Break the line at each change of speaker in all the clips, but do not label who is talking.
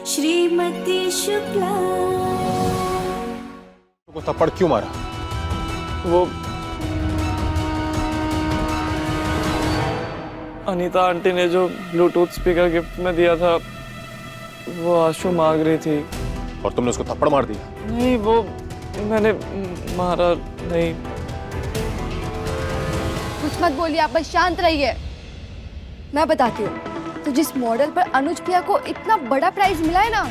श्रीमती शुक्ला।
को थप्पड़ क्यों मारा?
वो अनीता आंटी ने जो ब्लूटूथ स्पीकर गिफ्ट में दिया था वो आशु मांग रही थी।
और तुमने उसको थप्पड़ मार दिया?
नहीं, वो मैंने मारा नहीं।
कुछ मत बोलिए, आप बस शांत रहिए। मैं बताती हूँ। तो जिस मॉडल पर अनुज प्रिया को इतना बड़ा प्राइज मिला है ना,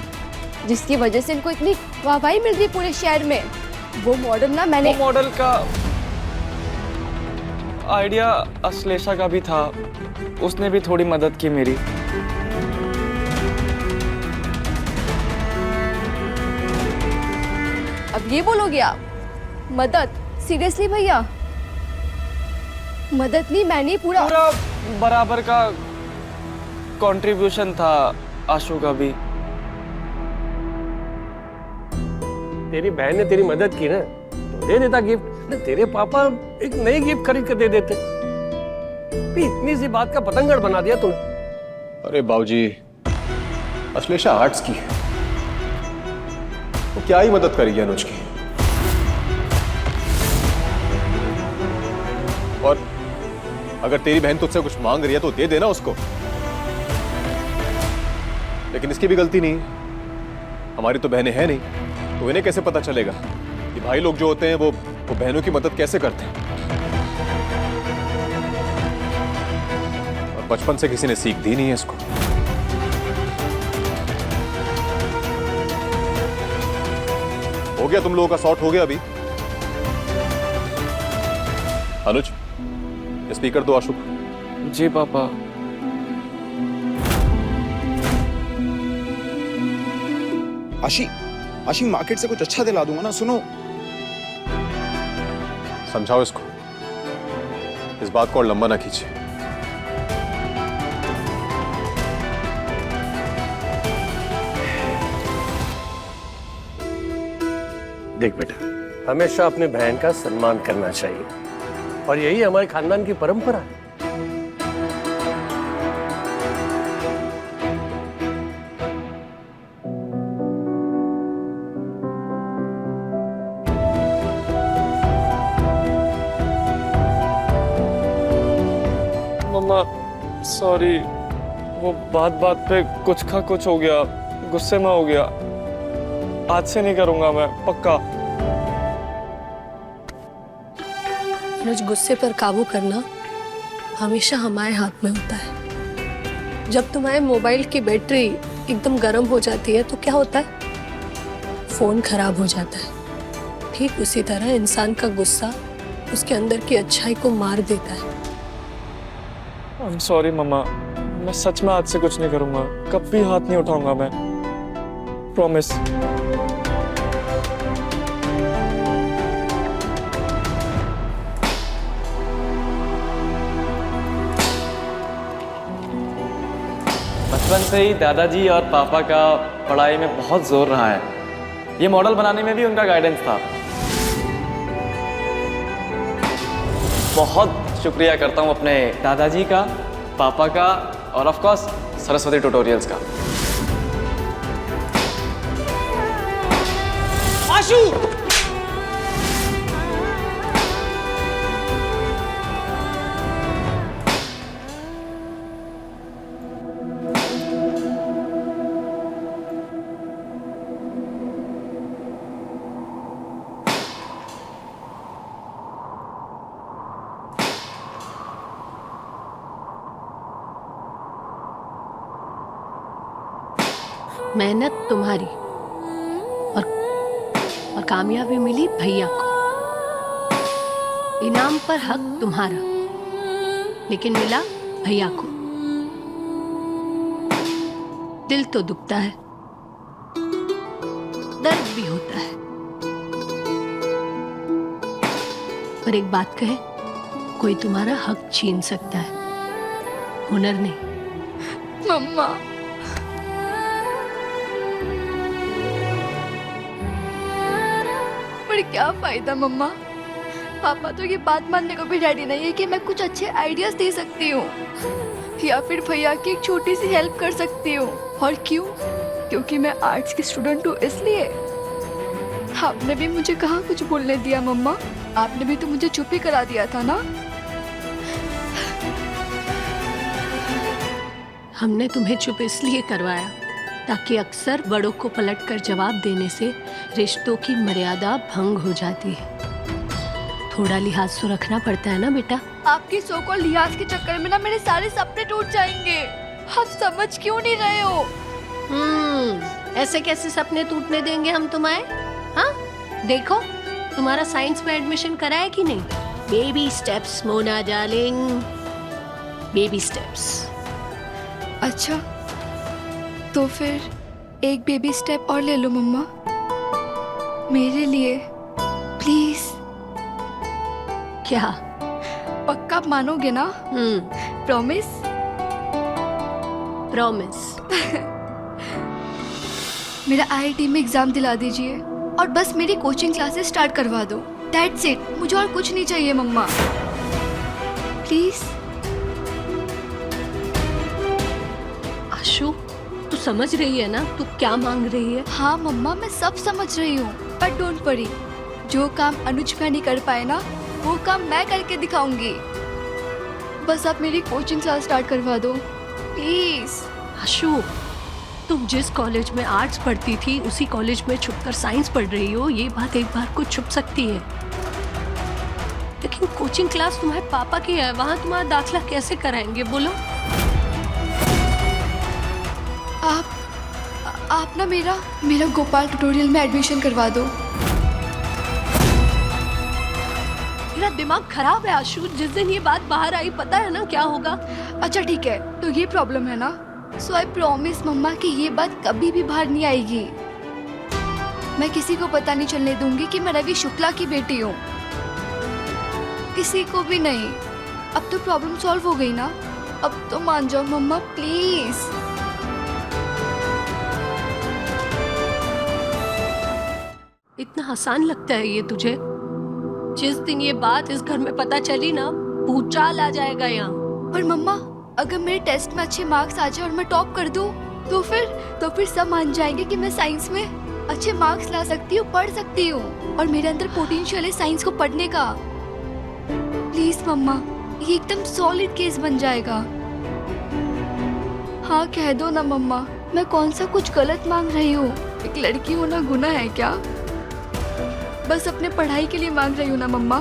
जिसकी वजह से इनको इतनी वाहवाही मिल रही पूरे शहर में, वो मॉडल ना मैंने
वो मॉडल का आइडिया अश्लेषा का भी था, उसने भी थोड़ी मदद की मेरी।
अब ये बोलोगे आप मदद? सीरियसली भैया, मदद नहीं, मैंने पूरा
बराबर का कंट्रीब्यूशन था आशु का भी।
तेरी बहन ने तेरी मदद की ना, तो दे देता गिफ्ट। तेरे पापा एक नई गिफ्ट खरीद कर दे देते। इतनी सी बात का पतंगड़ बना दिया तूने।
अरे बाबूजी, अश्लेषा आर्ट्स की है, वो क्या ही मदद करेगी अनुज की। और अगर तेरी बहन तुझसे कुछ मांग रही है तो दे देना उसको, लेकिन इसकी भी गलती नहीं। हमारी तो बहनें हैं नहीं, तो इन्हें कैसे पता चलेगा कि भाई लोग जो होते हैं वो बहनों की मदद कैसे करते हैं। और बचपन से किसी ने सीख दी नहीं है इसको। हो गया तुम लोगों का सॉर्ट हो गया अभी? अनुज, स्पीकर दो आशु को।
जी पापा।
आशी मार्केट से कुछ अच्छा दिला दूंगा ना। सुनो,
समझाओ इसको, इस बात को और लंबा ना खींचे।
देख बेटा, हमेशा अपने बहन का सम्मान करना चाहिए, और यही हमारे खानदान की परंपरा है।
मम्मा सॉरी, वो बात बात पे कुछ का कुछ हो गया, गुस्से में हो गया। आज से नहीं करूंगा मैं, पक्का।
अनुज, गुस्से पर काबू करना हमेशा हमारे हाथ में होता है। जब तुम्हारे मोबाइल की बैटरी एकदम गर्म हो जाती है तो क्या होता है? फोन खराब हो जाता है। ठीक उसी तरह इंसान का गुस्सा उसके अंदर की अच्छाई को मार देता है।
I'm sorry मम्मा, मैं सच में आज से कुछ नहीं करूंगा, कभी हाथ नहीं उठाऊंगा मैं, प्रॉमिस। बचपन से ही दादाजी और पापा का पढ़ाई में बहुत जोर रहा है। ये मॉडल बनाने में भी उनका गाइडेंस था। बहुत शुक्रिया करता हूँ अपने दादाजी का, पापा का, और ऑफ कोर्स सरस्वती ट्यूटोरियल्स का। आशु!
मेहनत तुम्हारी और कामयाबी मिली भैया को। इनाम पर हक तुम्हारा, लेकिन मिला भैया को। दिल तो दुखता है, दर्द भी होता है, पर एक बात कहे, कोई तुम्हारा हक छीन सकता है, हुनर नहीं।
मम्मा, पर क्या फायदा मम्मा? पापा तो ये बात मानने को भी रेडी नहीं है कि मैं कुछ अच्छे आइडियाज दे सकती हूँ या फिर भैया की एक छोटी सी हेल्प कर सकती हूँ। और क्यों? क्योंकि मैं आर्ट्स की स्टूडेंट हूँ इसलिए। आपने भी मुझे कहाँ कुछ बोलने दिया मम्मा, आपने भी तो मुझे चुप ही करा दिया था ना।
हमने तुम्हें चुप इसलिए करवाया ताकि अक्सर बड़ों को पलटकर जवाब देने से रिश्तों की मर्यादा भंग हो जाती है। थोड़ा लिहाज तो रखना पड़ता है ना बेटा।
आपकी सो कॉल लिहाज के चक्कर में ना मेरे सारे सपने टूट जाएंगे। आप समझ क्यों नहीं रहे हो?
ऐसे कैसे सपने टूटने देंगे हम तुम्हारे? हाँ, देखो तुम्हारा साइंस में एडमिशन करा है कि नहीं? Baby steps Mona darling, baby steps.
अच्छा, तो फिर एक बेबी स्टेप और ले लो मम्मा, मेरे लिए प्लीज।
क्या?
पक्का मानोगे ना? प्रॉमिस?
प्रॉमिस।
मेरा IIT में एग्जाम दिला दीजिए और बस मेरी कोचिंग क्लासेस स्टार्ट करवा दो। दैट्स इट, मुझे और कुछ नहीं चाहिए मम्मा, प्लीज।
आशु, तू समझ रही है ना तू क्या मांग रही है?
हाँ मम्मा, मैं सब समझ रही हूँ, पर डोंट वरी, जो काम अनुज भैया नहीं कर पाए ना वो काम मैं करके दिखाऊंगी। बस आप मेरी कोचिंग क्लास स्टार्ट करवा दो प्लीज।
आशु, तुम जिस कॉलेज में आर्ट्स पढ़ती थी उसी कॉलेज में छुपकर साइंस पढ़ रही हो, ये बात एक बार को छुप सकती है। लेकिन कोचिंग क्लास तुम्हारे पापा की है, वहां तुम्हारा दाखिला कैसे कराएंगे बोलो?
आप ना मेरा गोपाल ट्यूटोरियल में एडमिशन करवा दो।
मेरा दिमाग खराब है आशु, जिस दिन ये बात बाहर आई पता है ना क्या होगा?
अच्छा ठीक है, तो ये प्रॉब्लम है ना, सो आई प्रॉमिस मम्मा कि ये बात कभी भी बाहर नहीं आएगी। मैं किसी को पता नहीं चलने दूंगी कि मैं रवि शुक्ला की बेटी हूँ, किसी को भी नहीं। अब तो प्रॉब्लम सॉल्व हो गई ना, अब तो मान जाओ मम्मा प्लीज।
इतना आसान लगता है ये तुझे? जिस दिन ये बात इस घर में पता चली ना, भूचाल आ जाएगा यहाँ।
पर मम्मा, अगर मेरे टेस्ट में अच्छे मार्क्स आ जाए और मैं टॉप कर दूं, तो फिर सब मान जाएंगे कि मैं साइंस में अच्छे मार्क्स ला सकती हूँ, पढ़ सकती हूँ, और मेरे अंदर पोटेंशियल है साइंस को पढ़ने का। प्लीज मम्मा, ये एकदम सॉलिड केस बन जाएगा। हाँ कह दो ना मम्मा, मैं कौन सा कुछ गलत मांग रही हूँ? एक लड़की होना गुनाह है क्या? बस अपने पढ़ाई के लिए मांग रही हूँ ना मम्मा।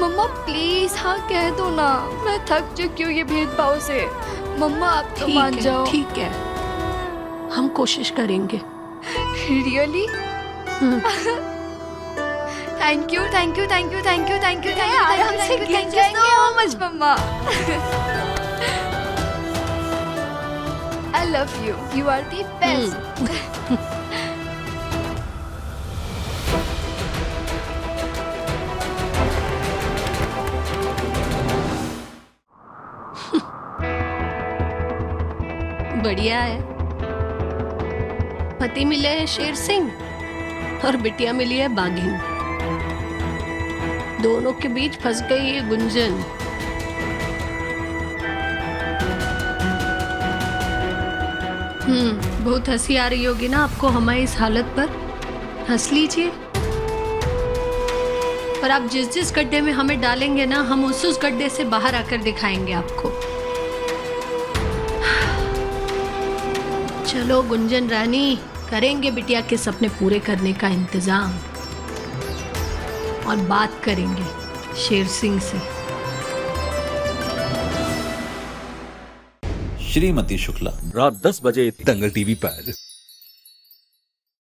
मम्मा प्लीज हाँ कह दो ना, मैं थक चुकी हूँ ये भेदभाव से। मम्मा आप तो मान जाओ।
ठीक है, हम कोशिश करेंगे।
Really? Thank you thank you thank you thank you thank you thank you so much mumma. I love you, you are the best.
बढ़िया है, पति मिले है शेर सिंह और बिटिया मिली है बाघिन। दोनों के बीच फंस गई है गुंजन। बहुत हंसी आ रही होगी ना आपको हमारी इस हालत पर, हंस लीजिए। पर आप जिस जिस गड्ढे में हमें डालेंगे ना, हम उस गड्ढे से बाहर आकर दिखाएंगे आपको। चलो गुंजन रानी, करेंगे बिटिया के सपने पूरे करने का इंतजाम और बात करेंगे शेर सिंह से।
श्रीमती शुक्ला,
रात 10 बजे
दंगल टीवी पर।